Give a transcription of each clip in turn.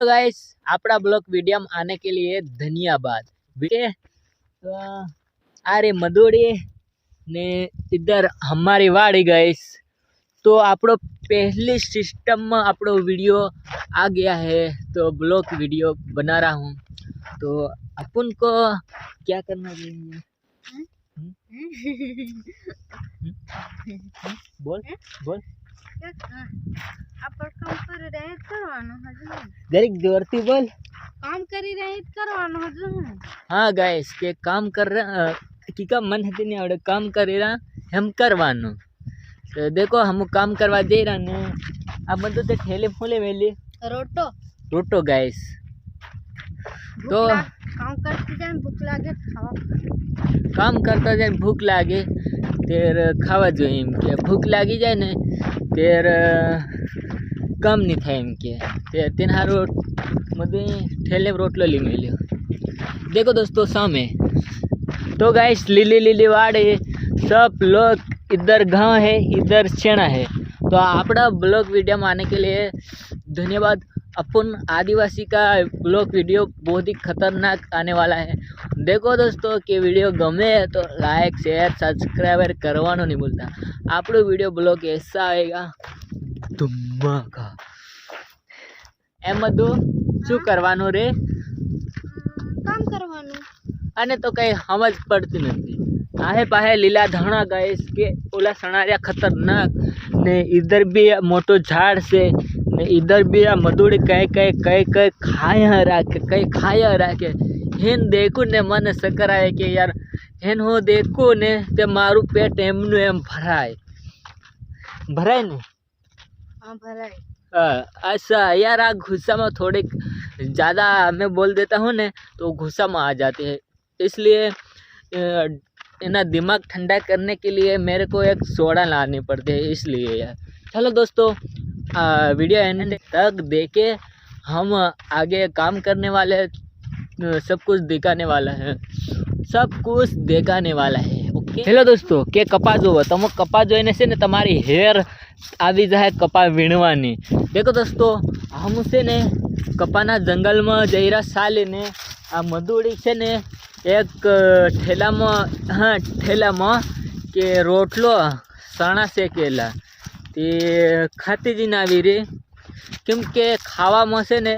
तो guys आपड़ा blog video में आने के लिए धन्यवाद। वीडियो आ रे मधुड़ी ने इधर हमारी वाड़ी गाइस। तो आपड़ो पहली सिस्टम में आपड़ो वीडियो आ गया है, तो ब्लॉग वीडियो बना रहा हूँ। तो अपन को क्या करना चाहिए? बोल बोल काम कर रहे करवानो हजू गरीब जोरती बोल। काम करी रहे करवानो हजू। हाँ गाइस के काम कर रहा की का मन है नहीं आवड़े काम करे रहा हम करवानो। तो देखो हम काम करवा दे रहा ने अब तो ते ठेले फूले वेली रोटो रोटो गाइस। तो काम करते जाए भूख लागे खावा काम करता जाए भूख लागे तेर खावा जो एम के भूख लागी जाए ने तेर कम नहीं था एम के ते तीन हारो मधु ठेले रोटलो ली मिलियो। देखो दोस्तों सामे तो गाइस लीली लीली वाड़ी सब लोग इधर गाँव है इधर चेना है। तो आपड़ा ब्लॉग वीडियो में आने के लिए धन्यवाद। अपन आदिवासी का ब्लॉग वीडियो बहुत ही खतरनाक आने वाला है। देखो दोस्तों कि वीडियो गमे तो लाइक शेयर सब्सक्राइबर करवानो नहीं भूलता। आपड़ो वीडियो ब्लॉग ऐसा आएगा धमाका। ए मधु शू करवानो रे? काम करवानो अने तो कई समझ पड़ती नहीं। आहे पाहे लीला धाना गाइस के ओला सणारिया खतरनाक ने इधर भी मोटो झाड़ से ने इधर भी मधुड़ी कई खाया राखे कई खाया राखे हेन देखो ने मन सकर आए कि यार हेन हो देखो ने ते मारू पेट एमनु एम भराय ने। हाँ भराई ऐसा यार आ गुस्सा में थोड़े ज़्यादा मैं बोल देता हूँ ने तो गुस्सा में आ जाते हैं। इसलिए इना दिमाग ठंडा करने के लिए मेरे को एक सोडा लानी पड़ती है इसलिए यार। चलो दोस्तों वीडियो एंड तक देखे हम आगे काम करने वाले सब कुछ दिखाने वाला है ओके हेलो दोस्तों के कपा जो तम कपा जोईने से ने तमारी हेर आवी जाए कपा वीणवानी। देखो दोस्तों हम से ने कपाना जंगल में जईरा साले ने आ मधुड़ी से ने एक ठेला में के रोटलो सणा सेकेला ते खाती जी आवी रे केम के खावा में से ने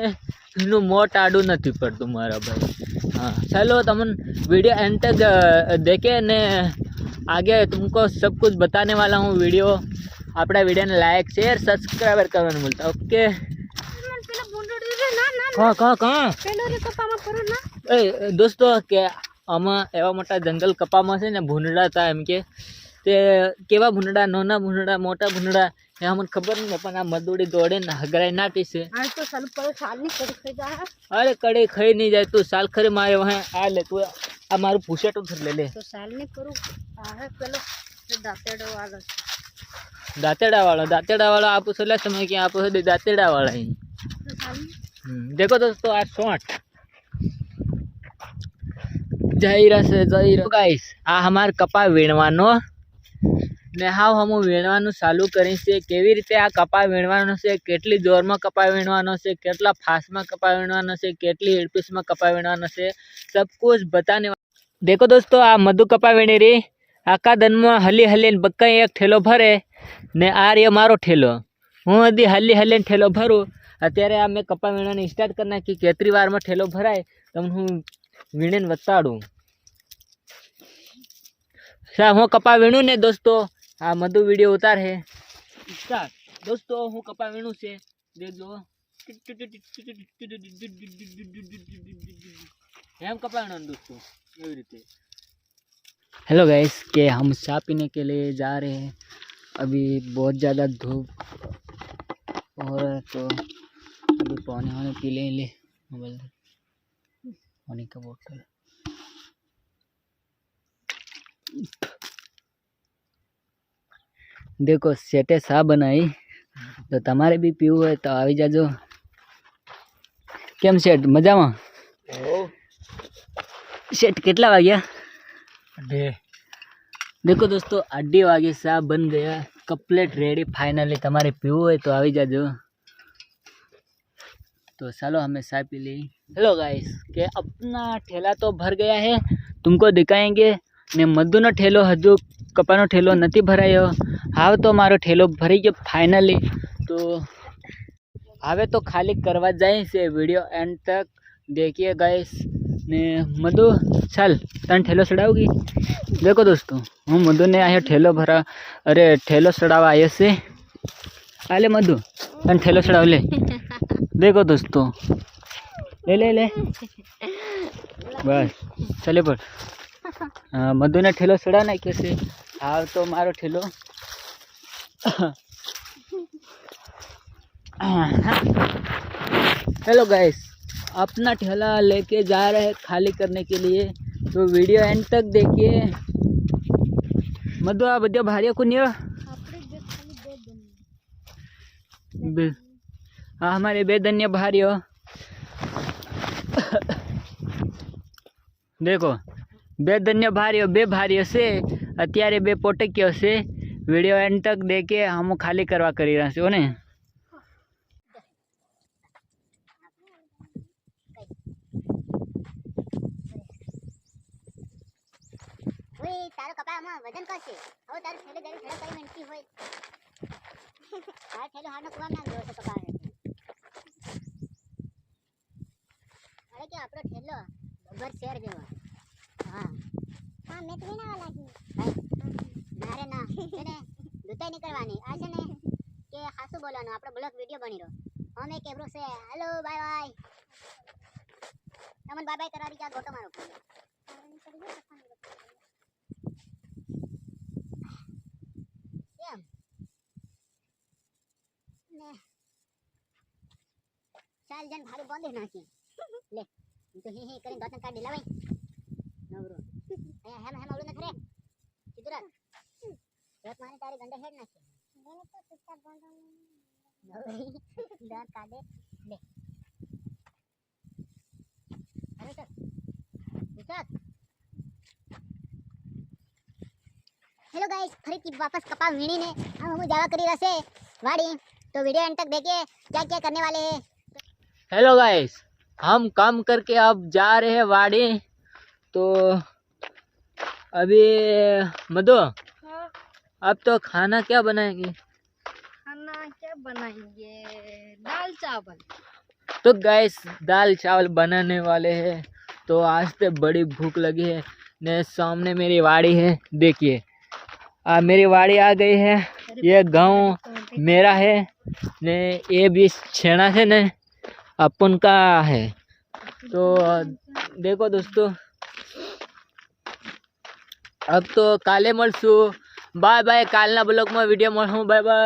इनु मोट आडू नहीं पड़तु मारा भाई। हाँ चलो तमन वीडियो एंड तक देखे ने आगे तुमको सब कुछ बताने वाला हूँ। वीडियो अपना वीडियो ने लाइक शेयर सब्सक्राइबर करना मिलता। ओके दोस्तों के आमा एवं मोटा जंगल कपा में से ने भूंडड़ा था एम के ते केवा भूंडड़ा नोना भूंडड़ा मोटा भूंडड़ा ये हमन खबर नहीं अपन आ मधुड़ी दौड़े न हगराई नाटी से तो साल पर साल नहीं कर जा। अरे कड़े खाई नहीं जाए तू साल खरे मारे वहाँ आ ले तू आ मारू पूछे तो धर ले तो साल नहीं करूँ आहे चलो दातेड़ा वाला आप सोला समय कि आप दातेड़ा वाला ही। देखो दोस्तों आज शॉट जाहिरा से गाइस आ हमार कपा वीणवानो ने हाव हम वीणवानुं चालू करी से केवी रीते आ कपा वीणवानो से केटली जोर में कपा वीणवानो से केटला फास्ट में कपा वीणवानो से केटली हेडपीस में कपा वीणवानो से सब कुछ बताने। देखो दोस्तों आ मधु कपा वीणी री आका दिन में हली हली बक्का एक ठेलो भरे ने आ रही मारो ठेलो हूँ हदी हली हली ठेलो भरूँ अत्यारे आ मैं कपा वीणवानी स्टार्ट करना कि केतरी वार में ठेलो भराय तमने हूँ वीणे बताड़ू सा हूँ कपा वीणु ने दोस्तों आ मधु वीडियो उतार है स्टार्ट। दोस्तों हूँ कपा वीणु से देख लो हम कपा वीणु दोस्तों ये रीते। हेलो गाइस के हम चाय पीने के लिए जा रहे हैं। अभी बहुत ज़्यादा धूप हो रहा है तो अभी पानी पी ले पानी का बोतल। देखो सेटे सा बनाई तो तमारे भी पीवू है तो आई जाजो। केम सेट मजा में सेट कितना वाग्या? देखो दोस्तों 8 वागे सा बन गया कंप्लीट रेडी फाइनली। तमारे पीवू है तो आई जाजो। तो चलो हमें चाय पी ली। हेलो गाइस के अपना ठेला तो भर गया है, तुमको दिखाएंगे ने मधुनो ठेलो हजू कपानो ठेलो नहीं भरायो। हाव तो मारो ठेलो भरी गयो फाइनली। तो हवे तो खाली करवा जाए से वीडियो एंड तक देखिए गाइस ने मधु चल तन ठेलो चढ़ाओगी। देखो दोस्तों हूँ मधु ने आया ठेलो भरा, अरे ठेलो चढ़ावा आये से आले मधु तन ठेलो चढ़ाव ले। देखो दोस्तों ले ले ले बस चले पर मधु ने ठेलो चढ़ा नहीं कैसे। हाँ तो मारो ठेलो हेलो गाइस अपना ठेला लेके जा रहे हैं खाली करने के लिए, तो वीडियो एंड तक देखिए। मधु आ बदिया भारिया को नहीं हाँ हमारे बेधन्य भारियो देखो बेधन्य भारियो बे भारियो से अत्यारे बे पोटकियो से वीडियो एंड तक देखे हम खाली करवा करी रहा से ने। તારો કપામાં વજન કરશે હવે તારું થેલે દરે થેલા કરી મેંટી હોય આ થેલો હાનો કવા નામ દો છે કપા અરે કે આપણો થેલો બબર શેર જેવો હા હા મેં તો ના લાગી મારે ના એને દુતાઈ નીકળવાની આ છે ને કે હાસુ બોલવાનું આપણો બ્લોગ વિડિયો બની રહ્યો અમે કેબ્રો છે હેલો બાય બાય તમને બાય બાય કરાવી જા ગોટો મારો ચાલ જન ભાડું બાંધી નાખી લે તો હી હી કરીને દોતન કાઢી લાવાય નવરો એ હેમ હેમ આવડું ન ખરે સીધું રાખ એક માને તારી ગંડે હેડ નાખી એને તો સુતા બાંધો નવરી દાંત કાઢે લે અરે સર વિચાર हेलो गाइस फरीથી वापस कपा वीणी ने हम जावा करी रसे वाड़ी, तो वीडियो एंड तक देखिए क्या क्या करने वाले हैं। हेलो गाइस हम काम करके अब जा रहे हैं वाड़ी। तो अभी मधु अब तो खाना क्या बनाएंगे? खाना क्या बनाएंगे? दाल चावल। तो गाइस दाल चावल बनाने वाले हैं। तो आज तो बड़ी भूख लगी है ने सामने मेरी वाड़ी है देखिए मेरी वाड़ी आ गई है। ये गांव मेरा है ने ये भी छेना से ने अपन का है। तो देखो दोस्तों अब तो काले मळशु बाय बाय कालना ब्लॉग में वीडियो मळशु बाय बाय।